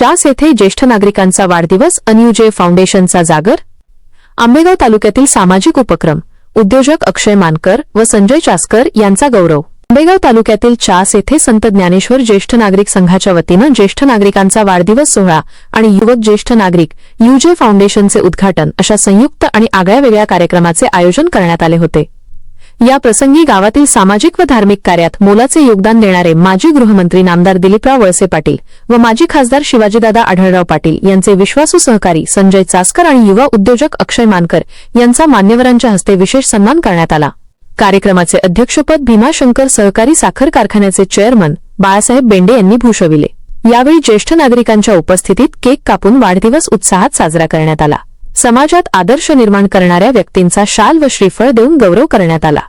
चास येथे ज्येष्ठ नागरिकांचा वाढदिवस अन्यूजे फाउंडेशनचा जागर. आंबेगाव तालुक्यातील सामाजिक उपक्रम उद्योजक अक्षय मानकर व संजय चासकर यांचा गौरव. आंबेगाव तालुक्यातील चास येथे संत ज्ञानेश्वर ज्येष्ठ नागरिक संघाच्या वतीनं ज्येष्ठ नागरिकांचा वाढदिवस सोहळा आणि युवक ज्येष्ठ नागरिक यूजे फाउंडेशनचे उद्घाटन अशा संयुक्त आणि आगळ्यावेगळ्या कार्यक्रमाचे आयोजन करण्यात आले होते. या प्रसंगी गावातील सामाजिक व धार्मिक कार्यात मोलाचे योगदान देणारे माजी गृहमंत्री नामदार दिलीपराव वळसे पाटील व माजी खासदार शिवाजीदादा आढळराव पाटील यांचे विश्वासू सहकारी संजय चासकर आणि युवा उद्योजक अक्षय मानकर यांचा मान्यवरांच्या हस्ते विशेष सन्मान करण्यात आला. कार्यक्रमाचे अध्यक्षपद भीमाशंकर सहकारी साखर कारखान्याचे चेअरमन बाळासाहेब बेंडे यांनी भूषविले. यावेळी ज्येष्ठ नागरिकांच्या उपस्थितीत केक कापून वाढदिवस उत्साहात साजरा करण्यात आला. समाजात आदर्श निर्माण करणाऱ्या व्यक्तींचा शाल व श्रीफळ देऊन गौरव करण्यात आला.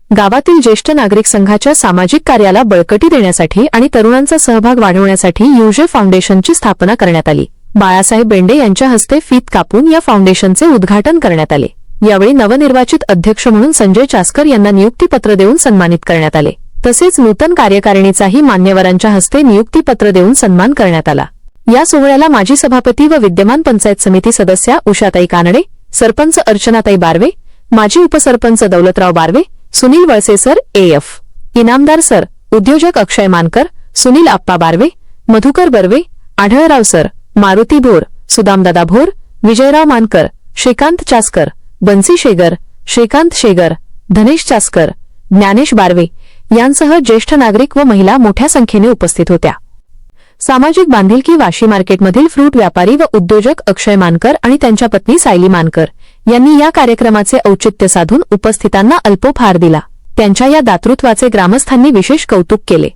गावातील ज्येष्ठ नागरिक संघाच्या सामाजिक कार्याला बळकटी देण्यासाठी आणि तरुणांचा सहभाग वाढवण्यासाठी यूजे फाउंडेशनची स्थापना करण्यात आली. बाळासाहेब बेंडे यांच्या हस्ते फीत कापून या फाउंडेशनचे उद्घाटन करण्यात आले. यावेळी नवनिर्वाचित अध्यक्ष म्हणून संजय चासकर यांना नियुक्तीपत्र देऊन सन्मानित करण्यात आले. तसेच नूतन कार्यकारिणीचाही मान्यवरांच्या हस्ते नियुक्तीपत्र देऊन सन्मान करण्यात आला. या सोहळ्याला माजी सभापती व विद्यमान पंचायत समिती सदस्या उषाताई कानडे, सरपंच अर्चनाताई बारवे, माजी उपसरपंच Daulatrao Barve, Sunil Valse sir AF, Inamdar sir, उद्योजक अक्षय मानकर, सुनील आप्पा बारवे, मधुकर बर्वे, आढळराव सर, मारुती भोर, सुदामदादा भोर, विजयराव मानकर, श्रीकांत चासकर, बन्सी शेगर, श्रीकांत शेगर, धनेश चासकर, ज्ञानेश बारवे यांसह ज्येष्ठ नागरिक व महिला मोठ्या संख्येने उपस्थित होत्या. सामाजिक बांधिलकी वाशी मार्केटमधील फ्रूट व्यापारी व उद्योजक अक्षय मानकर आणि त्यांच्या पत्नी सायली मानकर यांनी या कार्यक्रमाचे औचित्य साधून उपस्थितांना अल्पोपहार दिला. त्यांच्या या दातृत्वाचे ग्रामस्थांनी विशेष कौतुक केले.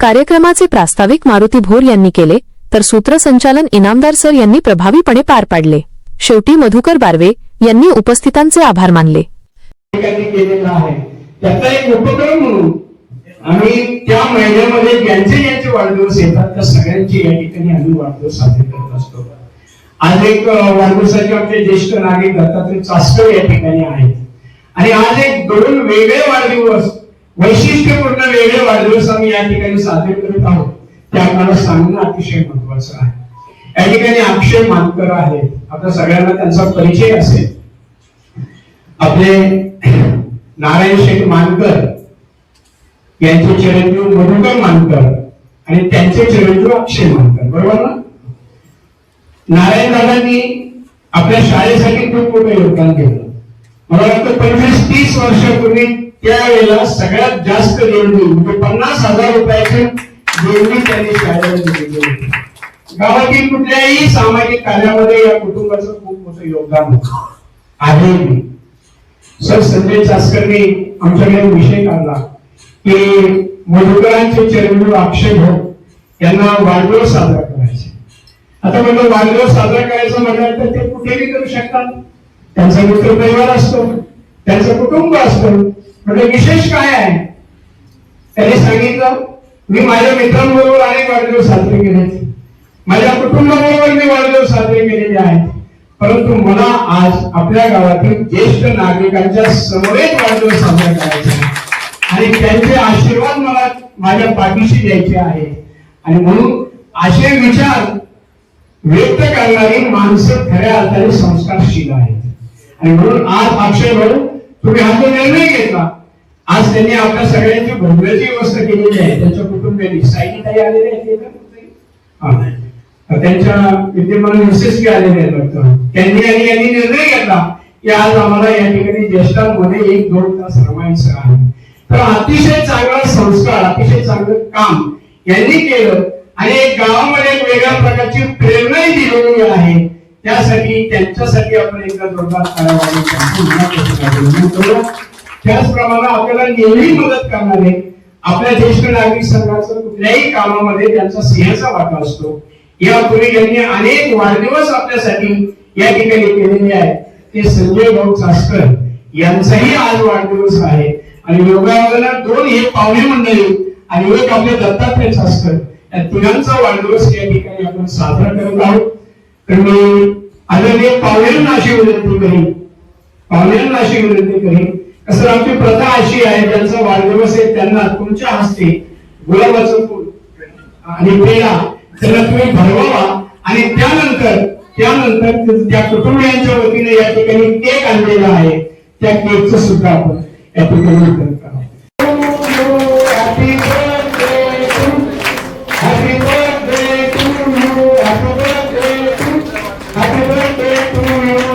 कार्यक्रमाचे प्रास्ताविक मारुती भोर यांनी केले तर सूत्रसंचालन इनामदार सर यांनी प्रभावीपणे पार पाडले. शेवटी मधुकर बारवे यांनी उपस्थितांचे आभार मानले. आम्ही त्या महिन्यामध्ये ज्यांचे वाढदिवस येतात त्या सगळ्यांचे या ठिकाणी आम्ही वाढदिवस साजरे करत असतो. आज एक वाढदिवसाचे आमचे ज्येष्ठ नागरिक दत्तात्रय चासकर या ठिकाणी आहेत आणि आज एक दोन वेगळे वाढदिवस, वैशिष्ट्यपूर्ण वेगळे वाढदिवस आम्ही या ठिकाणी साजरे करत आहोत. ते आपल्याला सांगणं अतिशय महत्वाचं आहे. या ठिकाणी अक्षय मानकर आहेत. आपल्या सगळ्यांना त्यांचा परिचय असेल. आपले नारायण शेठ मानकर यांचे चिरंजीव मधुकर मानकर आणि त्यांचे चिरंजीव अक्षय मानकर, बरोबर ना. नारायण दादांनी आपल्या शाळेसाठी खूप मोठं योगदान केलं. मला वाटतं 25-30 वर्षापूर्वी त्यावेळेला सगळ्यात जास्त देणगी म्हणजे 50,000 रुपयाची देणगी त्यांनी शाळेला दिली होती. गावातील कुठल्याही सामाजिक कार्यामध्ये या कुटुंबाचं खूप मोठं योगदान होतं. आजही सर संजय चासकरने आमच्याकडे विषय काढला की मधुकरांचे चिरंजीव अक्षय भाऊ यांना वाढदिवस साजरा करायचे. आता म्हणजे वाढदिवस साजरा करायचा म्हटलं तर ते कुठेही करू शकतात. त्यांचा मित्र परिवार असतो, त्यांचं कुटुंब असतं. म्हणजे विशेष काय आहे त्यांनी सांगितलं, मी माझ्या मित्रांबरोबर अनेक वाढदिवस साजरे केले, माझ्या कुटुंबाबरोबर मी वाढदिवस साजरे केलेले आहेत, परंतु मला आज आपल्या गावातील ज्येष्ठ नागरिकांच्या समवेत वाढदिवस साजरा करायचा आहे आणि त्यांचे आशीर्वाद मला माझ्या पाठीशी द्यायचे आहेत. आणि म्हणून असे विचार व्यक्त करणारी माणसं खऱ्या अर्थाने संस्कारशील आहेत. आणि म्हणून आज अक्षय भाऊ तुम्ही हा जो निर्णय घेतला, आज त्यांनी आपल्या सगळ्यांची भोजनाची व्यवस्था केलेली आहे. त्यांच्या कुटुंबियांनी सायलीताई आलेले आहेत, त्यांच्या विद्यमान मिसेस आलेले आहेत. त्यांनी आणि यांनी निर्णय घेतला की आज आम्हाला या ठिकाणी ज्येष्ठांमध्ये 1-2 तास रमायचं आहे. तर अतिशय चांगला संस्कार, अतिशय चांगलं काम यांनी केलं आणि एक गावामध्ये एक वेगळ्या प्रकारची प्रेरणाही दिलेली आहे. त्यासाठी त्यांच्यासाठी आपण एकदा जोरदार करावा. त्याचप्रमाणे आपल्याला नेहमी मदत करणारे आपल्या ज्येष्ठ नागरिक संघाचं कुठल्याही कामामध्ये त्यांचा सिंहाचा वाटा असतो. यापूर्वी यांनी अनेक वाढदिवस आपल्यासाठी या ठिकाणी केलेले आहेत. ते संजय भाऊ चासकर यांचाही आज वाढदिवस आहे आणि योगायोगाला 2 हे पाहुणे मंडळी आणि एक आपले दत्तात्रय चासकर या तिघांचा वाढदिवस या ठिकाणी आपण साजरा करत आहोत. तर मी आदरणीय पाहुण्यांना अशी विनंती करीन कसं आमची प्रथा अशी आहे, ज्यांचा वाढदिवस आहे त्यांना तुमच्या हस्ते गुलाबाचं फूल आणि पेढा त्यांना तुम्ही भरवावा आणि त्यानंतर त्या कुटुंबियांच्या वतीने या ठिकाणी केक आणलेला आहे, त्या केकचं सुद्धा आपण या ठिकाणी वितरण करावं. Happy birthday to you, happy birthday to you, happy birthday to you.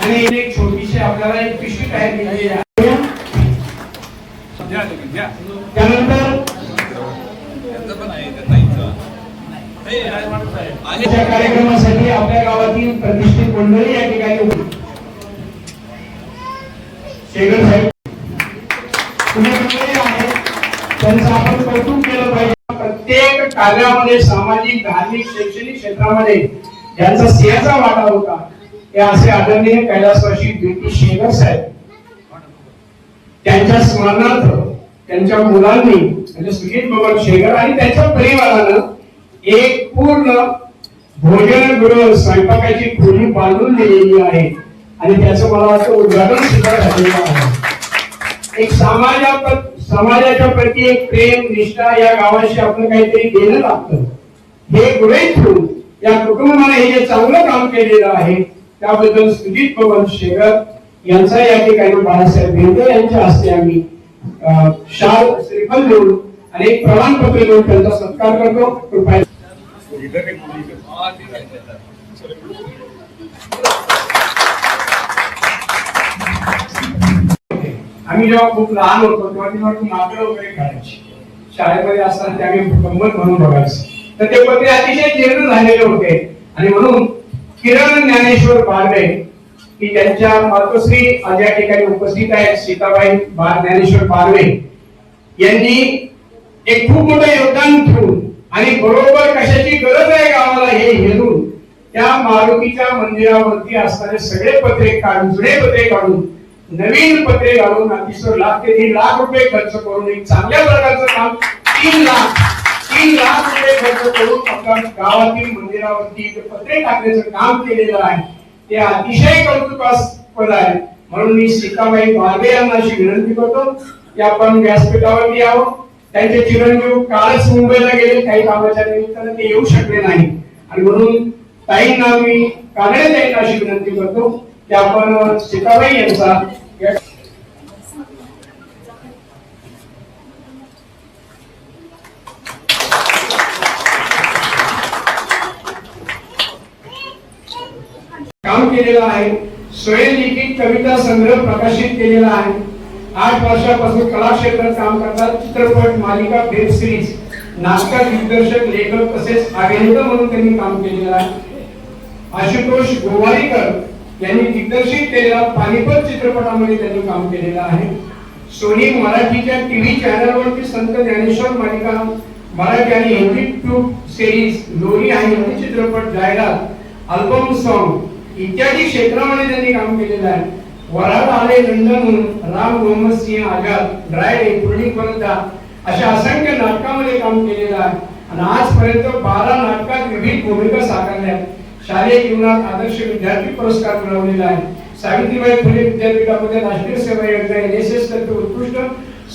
आणि एक छोटीशी आपल्याला एक पिशवी तयार केलेली आहे. त्यानंतर या कार्यक्रमासाठी आपल्या गावातील प्रतिष्ठित मंडळी या ठिकाणी शेगर साहेब आहेत, त्यांचं आपण कौतुक केलं पाहिजे. प्रत्येक कार्यामध्ये सामाजिक, धार्मिक, शैक्षणिक क्षेत्रामध्ये ज्यांचा सिंहाचा वाटा होता ते असे आदरणीय कैलासवासी बीटी शेगर साहेब, त्यांच्या स्मरणार्थ त्यांच्या मुलांनी म्हणजे सुजित बबन शेगर आणि त्यांच्या परिवारानं एक पूर्ण भोजनगृह स्वयंपाकाची खोली बांधून दिलेली आहे आणि त्याचं मला वाटतं उद्घाटन सुद्धा झालेलं आहे. एक समाजाच्या प्रती एक प्रेम, निष्ठा, या गावाशी आपलं काहीतरी देणं लागतं. हे गृहीत ठेवून या कुटुंबाने हे जे चांगलं काम केलेलं आहे त्याबद्दल सुजित बबन शेगर यांचा या ठिकाणी बाळासाहेब भेंडे यांच्या हस्ते आम्ही शाल, श्रीफल देऊन आणि एक प्रमाणपत्र देऊन त्यांचा सत्कार करतो. कृपया आम्ही जेव्हा खूप लहान होतो तेव्हा ती माकडं वगैरे काढायची. शाळेमध्ये असताना ते आम्ही गंमत म्हणून बघायचं. तर ते पत्रे अतिशय जीर्ण झालेले होते आणि म्हणून किरण ज्ञानेश्वर बारवे की त्यांच्या मातोश्री आज या ठिकाणी उपस्थित आहेत, सीताबाई ज्ञानेश्वर बारवे यांनी एक खूप मोठं योगदान ठेवून आणि बरोबर कशाची गरज आहे गावाला हे हेरून त्या मारुतीच्या मंदिरावरती असणारे सगळे पत्रे काढून, जुने पत्रे काढून नवीन पत्रे घालून अतिशय लाख ते 3 लाख रुपये खर्च करून एक चांगल्या प्रकारचं काम 3 लाख रुपये खर्च करून आपल्या गावातील मंदिरावरती पत्रे टाकण्याचं काम केलेलं आहे. ते अतिशय कौतुकास्पद आहे. म्हणून मी सीताबाई बारवे यांना अशी विनंती करतो की आपण व्यासपीठावरती यावं. त्यांचे चिरंजीव कालच मुंबईला गेले काही कामाच्या निमित्तानं, ते येऊ शकले नाही आणि म्हणून ताईंना मी कानडे ताईंना अशी विनंती करतो की आपण सीताबाई यांचा काम केलेलं आहे. स्वयंलिखित कविता संग्रह प्रकाशित केलेला आहे. 8 वर्षापासून कला क्षेत्रात काम करतात. चित्रपट, मालिका, वेब सिरीज, नाटक दिग्दर्शक, लेखक तसेच अभिनेता म्हणून त्यांनी काम केलेलं आहे. आशुतोष गोवारीकर यांनी दिग्दर्शित केलेला पानिपत चित्रपटामध्ये त्यांनी काम केलेलं आहे. सोनी मराठीच्या टीव्ही चॅनलवरती संत ज्ञानेश्वर मालिका, मराठी आणि हिंदी ट्यूब सिरीज, लोरी आणि हिंदी चित्रपट, जाहिरात, अल्बम, सॉन्ग इत्यादी क्षेत्रामध्ये त्यांनी काम केलेलं आहे. वराड आले लंडनहून, राम मोहम्मद सिंह आझाद, ड्राय डे, पुर्णी कोलता अशा असंख्य नाटकामध्ये काम केलेलं आहे आणि आजपर्यंत 12 नाटकात विविध भूमिका साकारल्या. शालेय जीवनात आदर्श विद्यार्थी पुरस्कार मिळवलेला आहे. सावित्रीबाई फुले विद्यापीठामध्ये राष्ट्रीय सेवा योजना NSS तर्फे उत्कृष्ट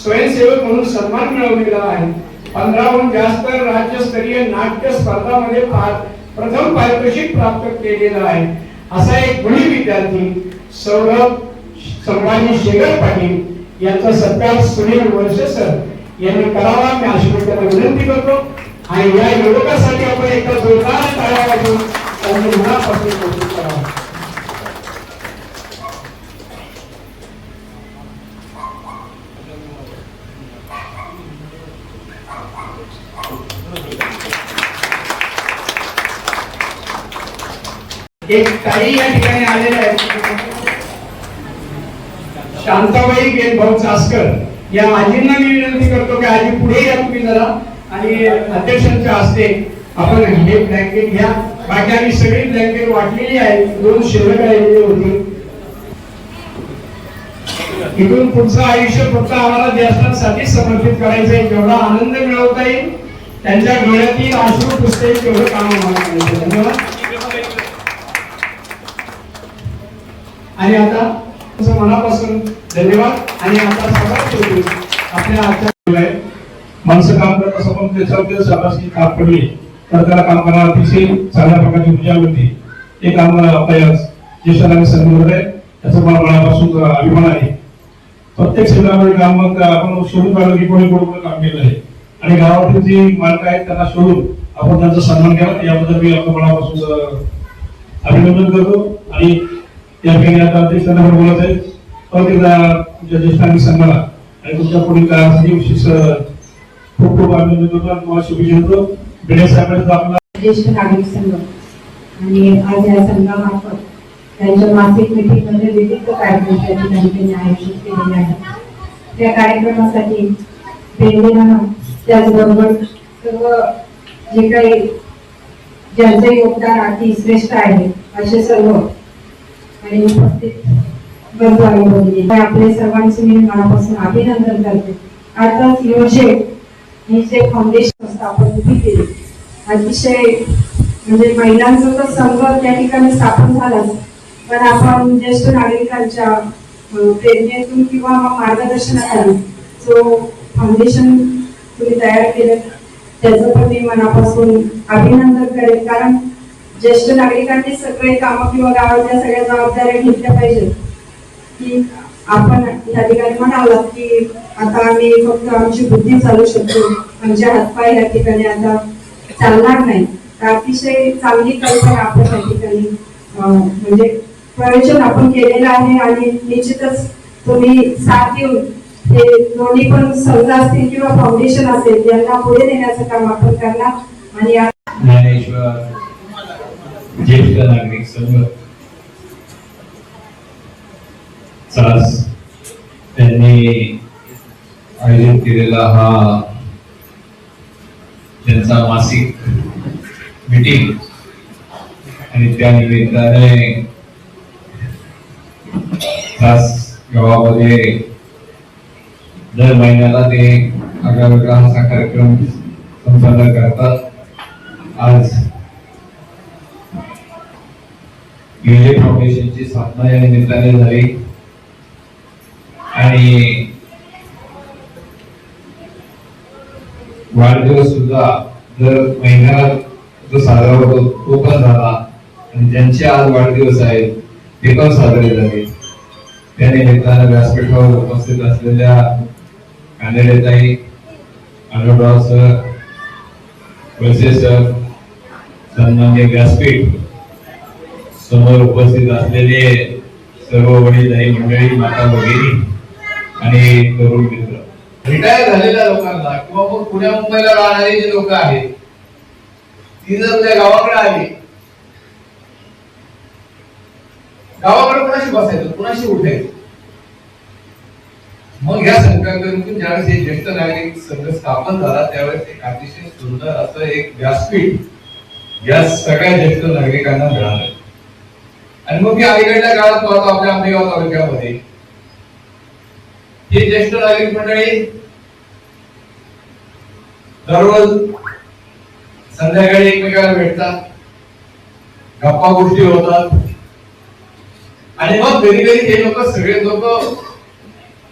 स्वयंसेवक म्हणून सन्मान मिळवलेला आहे. 15हून जास्त राज्यस्तरीय नाट्य स्पर्धांमध्ये प्रथम पारितोषिक प्राप्त केलेला आहे. असा एक गुणी विद्यार्थी सौरभ संभाजी शेगर पाटील यांचा सत्कार सुनील वर्षे सर यांनी करावा मी आशीर्वादाने विनंती करतो आणि या युवकासाठी आपण एका जोरदार टाळ्या वाजवून त्यांनी मनापासून कौतुक करावं. एक ताई या ठिकाणी आलेल्या आहेत, शांताबाई गेलभाऊ चासकर या आजींना मी विनंती करतो की आजी पुढे या तुम्ही जरा आणि अध्यक्षांच्या हस्ते आपण हे ब्लँकेट घ्या. बाकी आम्ही सगळी ब्लँकेट वाटलेली आहे. 2 शिल्लक राहिलेली होती. इथून पुढचं आयुष्य फक्त आम्हाला ज्येष्ठांसाठी समर्पित करायचं आहे. जेवढा आनंद मिळवता येईल, त्यांच्या डोळ्यातील अश्रू पुसता येईल, तेवढं काम आम्हाला करायचं. धन्यवाद. आणि आता तुमचं मनापासून धन्यवाद. आणि आता सगळ्यात शेवटी आपल्या आजच्या माणसं काम करत असं पण त्याच्यावर शाबासकी काम पडली तर त्याला काम करायला अतिशय चांगल्या प्रकारची ऊर्जा मिळते. ते काम आपल्या ज्येष्ठ नागरिक संघामध्ये त्याचा मला मनापासून अभिमान आहे. प्रत्येक क्षेत्रामध्ये काम मग आपण शोधून काढलं की कोणी कोणी काम केलं आहे आणि गावातील जी मालक आहेत त्यांना शोधून आपण त्यांचा सन्मान केला, याबद्दल मी आपल्या मनापासून अभिनंदन करतो. आणि या ठिकाणी आता अध्यक्षांना बोलत आहे परत एकदा तुमच्या ज्येष्ठ नागरिक संघाला आणि तुमच्या पुढील काळासाठी विशेष खूप खूप अभिनंदन करतो आणि तुम्हाला शुभेच्छा देतो. बिडे साहेबांचा आपला ज्येष्ठ नागरिक संघ आणि आज या संघामार्फत त्यांच्या मासिक मीटिंगमध्ये विविध कार्यक्रम त्या ठिकाणी त्यांनी आयोजित केलेले आहेत. त्या कार्यक्रमासाठी बेंडेरांना त्याचबरोबर सर्व जे काही ज्यांचे योगदान अति श्रेष्ठ आहे असे सर्व आणि उपस्थित बंधू आणि भगिनी आपले सर्वांचे मी मनापासून अभिनंदन करते. अर्थात योजे ही जे फाउंडेशन स्थापन उभी केली, अतिशय म्हणजे महिलांचा तर संघ त्या ठिकाणी स्थापन झालाच, पण आपण ज्येष्ठ नागरिकांच्या प्रेरणेतून किंवा मार्गदर्शनाखाली जो फाउंडेशन तुम्ही तयार केलं त्याचं पण मी मनापासून अभिनंदन करेन. कारण ज्येष्ठ नागरिकांनी सगळे कामं किंवा गावाच्या सगळ्या जबाबदाऱ्या घेतल्या पाहिजेत. की आपण या ठिकाणी म्हणाला की आता आम्ही फक्त आमची बुद्धी चालू शकतो, आमचे हातपाय या ठिकाणी आता चालणार नाही. अतिशय चांगली कल्पना आपण या ठिकाणी म्हणजे प्रयोजन आपण केलेलं आहे आणि निश्चितच तुम्ही साथ देऊन हे दोन्ही पण संघ असतील किंवा फाउंडेशन असेल यांना पुढे नेण्याचं काम आपण करणार. आणि ज्ञानेश्वर ज्येष्ठ नागरिक संघ त्यांनी आयोजित केलेला हा त्यांचा मासिक मीटिंग आणि त्या निमित्ताने खास गावामध्ये दर महिन्याला ते आगळावेगळा असा कार्यक्रम संपन्न करतात. आज युजे फाउंडेशनची स्थापना या निमित्ताने झाली आणि वाढदिवस सुद्धा दर महिन्याला जो साजरा होतो तो पण झाला आणि ज्यांचे आज वाढदिवस आहेत ते पण साजरे झाले. त्या निमित्तानं व्यासपीठावर उपस्थित असलेल्या कानेडेताई, अनुराव सर, वळसे सर, सन्मान्य व्यासपीठ, समोर उपस्थित असलेले सर्व वडीलधारी मंडळी, माता भगिनी आणि तरुण मित्र, रिटायर झालेल्या लोकांना किंवा मग पुण्या मुंबईला राहणारे जे लोक आहेत ती जर त्या गावाकडे आली, गावाकडे कुणाशी बसायचं, कुणाशी उठायचं. मग या संकल्पनेतून ज्यावेळेस हे ज्येष्ठ नागरिक संघ स्थापन झाला त्यावेळेस एक अतिशय सुंदर असं एक व्यासपीठ या सगळ्या ज्येष्ठ नागरिकांना मिळालं. आणि मग मी अलीकडल्या काळात पाहतो आपल्या आंबेगाव तालुक्यामध्ये हे ज्येष्ठ नागरिक मंडळी दररोज संध्याकाळी एकमेकाला भेटतात, गप्पा गोष्टी होतात आणि मग कधी कधी हे लोक सगळे लोक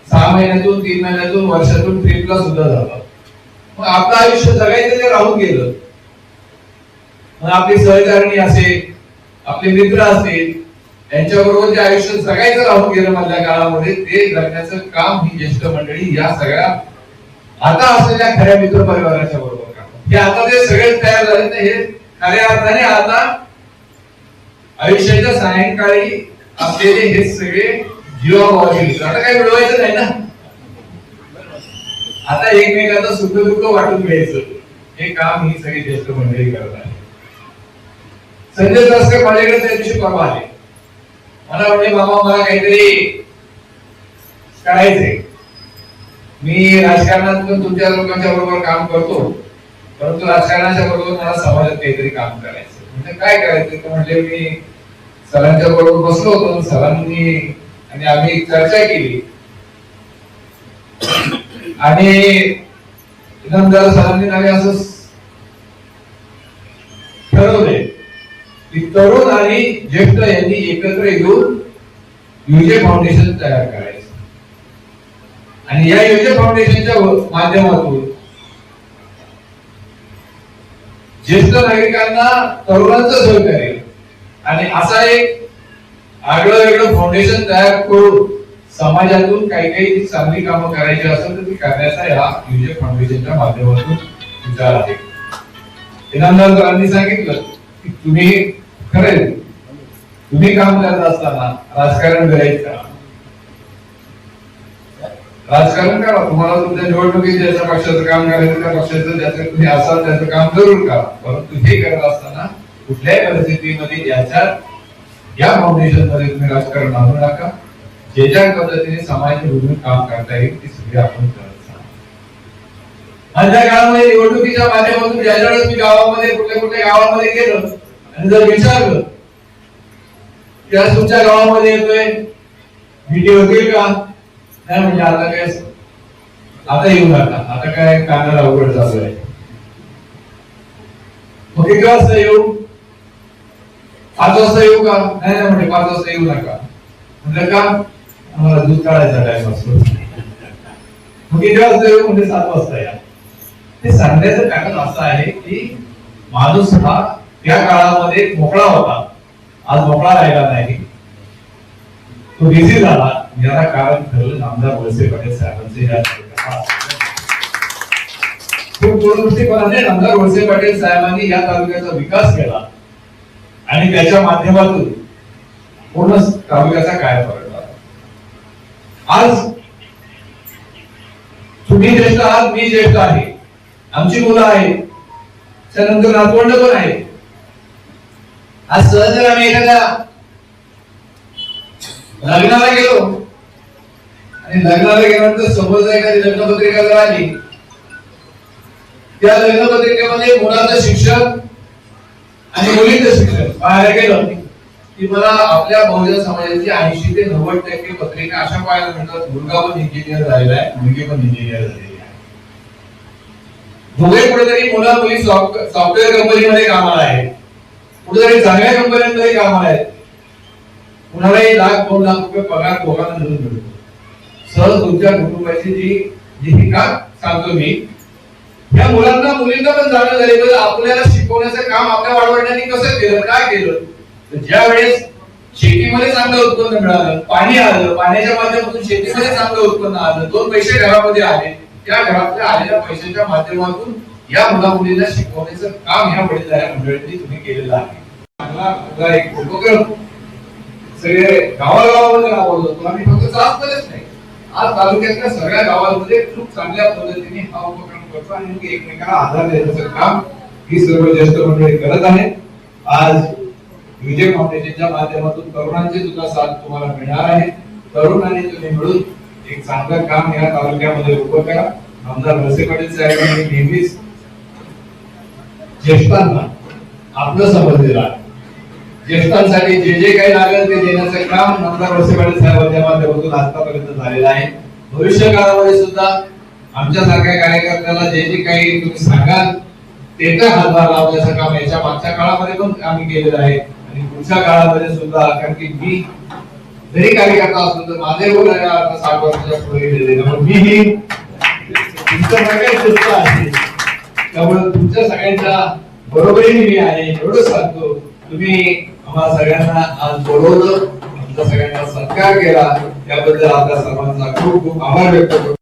6 महिन्यातून, 3 महिन्यातून, वर्षातून ट्रिपला सुद्धा जातात. मग आपलं आयुष्य जगायचं ते राहून गेलं. मग आपली सहचारिणी असेल, आपले मित्र असतील, यांच्याबरोबर जे आयुष्य जगायचं राहून गेलं मधल्या काळामध्ये ते जगण्याचं काम ही ज्येष्ठ मंडळी या सगळ्या आता असलेल्या खऱ्या मित्र परिवाराच्या बरोबर करतात. हे आता ते सगळे तयार झाले तर हे खऱ्या अर्थाने आता आयुष्याच्या सायंकाळी आपल्याला हे सगळे जीवाभावाचे मित्र. आता काही मिळवायचं नाही ना, आता एकमेकांचं सुख दुःख वाटून घ्यायचं हे काम ही सगळी ज्येष्ठ मंडळी करतात. संजय दसकर माझ्याकडे त्या दिवशी परवा आले, मला म्हणले बाबा मला काहीतरी करायचंय, मी राजकारणात पण तुमच्या लोकांच्या बरोबर काम करतो, परंतु राजकारणाच्या बरोबर मला समाजात काहीतरी काम करायचं. म्हणजे काय करायचं, म्हणजे मी सरांच्या बरोबर बसलो होतो, सरांनी आणि आम्ही चर्चा केली आणि नंतर सरांनी नवे असं ठरवले की तरुण आणि ज्येष्ठ यांनी एकत्र येऊन युजे फाउंडेशन तयार करायचं आणि या युजे फाउंडेशनच्या माध्यमातून ज्येष्ठ नागरिकांना तरुणांचं सहकार्य आणि असा एक आगळं वेगळं फाउंडेशन तयार करून समाजातून काही चांगली कामं करायची असेल तर ती करण्याचा या युजे फाउंडेशनच्या माध्यमातून विचार आहे. इनामदारांनी सांगितलं की तुम्ही खरेल तुम्ही काम करत असताना राजकारण करायचं का? राजकारण करा, तुम्हाला तुमच्या निवडणुकीत ज्याच्या पक्षाचं काम करायचं त्या पक्षाचं ज्याचं तुम्ही असाल त्याचं काम जरूर करा, परंतु हे करत असताना कुठल्याही परिस्थितीमध्ये या फाउंडेशन मध्ये तुम्ही राजकारण आणू नका. जे ज्या पद्धतीने समाजाच्या काम करता येईल ती सगळी आपण करत आहोत. माझ्या काळामध्ये निवडणुकीच्या माध्यमातून ज्यावेळेस मी गावामध्ये कुठल्या गावामध्ये गेलो आणि जर विचारलं की आज तुमच्या गावामध्ये येतोय भेटी होतील का, नाही म्हणजे आता येऊ नका, आता काय कानाला अवघड चालू आहे. मग किती वाजता येऊ, 5 वाजता येऊ का, नाही म्हणजे 5 वाजता येऊ नका. म्हटलं का, आम्हाला दूध काढायचा टाइम असतो. मग किती वाजता येऊ, म्हणजे 7 वाजता या. ते सांगण्याचं कारण असं आहे की माणूस हा त्या काळामध्ये मोकळा होता, आज मोकळा राहिला नाही, तो बिझी झाला. याला कारण ठरलं आमदार वळसे पाटील साहेबांचे खूप दूरदृष्टीपणाने आमदार वळसे पाटील साहेबांनी या तालुक्याचा विकास केला आणि त्याच्या माध्यमातून पूर्ण तालुक्याचा काय फरक झाला. आज तुम्ही ज्येष्ठ आहात, मी ज्येष्ठ आहे, आमची मुलं आहेत, त्यानंतर नातवंड पण आहे. आज सहज जर आम्ही एखाद्या लग्नाला गेलो आणि लग्नाला गेल्यानंतर समोर एखादी लग्नपत्रिका जर आली, त्या लग्नपत्रिकेमध्ये मुलाचं शिक्षण आणि मुलीचं शिक्षण पाहायला गेलं की मला आपल्या बहुजन समाजाची 80 ते 90% पत्रिका अशा पाहायला मिळतात. मुलगा पण इंजिनियर झालेला आहे, मुलगी पण इंजिनियर झालेली आहे. दोघे कुठेतरी मुला मुली सॉफ्टवेअर कंपनीमध्ये कामाला आहेत, कुठेतरी चांगल्या कंपन्यांमध्ये कामाला आहेत. कुणालाही 1,00,000-2 लाख रुपये पगार दोघांना मिळून मिळतो. सहज तुमच्या कुटुंबाची जी का सांगतो मी, या मुलांना मुलींना पण जाणं झालेलं आपल्याला शिकवण्याचं काम आपल्या वाढवण्याने कसं केलं, काय केलं. ज्या वेळेस शेतीमध्ये चांगलं उत्पन्न मिळालं, पाणी आलं, पाण्याच्या माध्यमातून शेतीमध्ये चांगलं उत्पन्न आलं, 2 पैसे घरामध्ये आले, त्या घरातल्या आलेल्या पैशाच्या माध्यमातून या मुला मुलींना शिकवण्याचं काम या वडीलधाऱ्या मंडळींनी तुम्ही केलेलं आहे. चांगला एक उपक्रम सगळे गावागावामध्ये राबवत होतो. आम्ही फक्त चाचपणच नाही, आज तालुक्यातल्या सगळ्या गावांमध्ये खूप चांगल्या पद्धतीने हा उपक्रम करतो आणि एकमेकांना आधार देण्याचं काम ही सर्व ज्येष्ठ मंडळी करत आहेत. आज विजय फाउंडेशनच्या माध्यमातून तरुणांची सुद्धा साथ तुम्हाला मिळणार आहे. तरुणांनी तुम्ही मिळून एक चांगलं काम या तालुक्यामध्ये उभं करा. आमदार वळसे पाटील साहेबांनी नेहमीच ज्येष्ठांना आपलं समजलेलं आहे. ज्येष्ठांसाठी जे काही लागेल ते देण्याचं काम आमदार वळसे पाटील साहेबांच्या माध्यमातून आतापर्यंत झालेलं आहे. भविष्य काळामध्ये सुद्धा आमच्या सारख्या कार्यकर्त्याला जे काही तुम्ही सांगाल ते तर हातभार लावण्याचं काम याच्या मागच्या काळामध्ये पण आम्ही केलेलं आहे आणि पुढच्या काळामध्ये सुद्धा. कारण की मी जरी कार्यकर्ता असलो तर माझे वय आता 60 वर्षाच्या पुढे गेलेले, मीही तुमच्या सगळ्यांचं आहे. त्यामुळे तुमच्या सगळ्यांच्या बरोबरीने मी आहे एवढं सांगतो. तुम्ही आम्हाला सगळ्यांना आज बोलवलं, आमचा सगळ्यांना सत्कार केला, त्याबद्दल आपल्या सर्वांचा खूप खूप आभार व्यक्त करतो.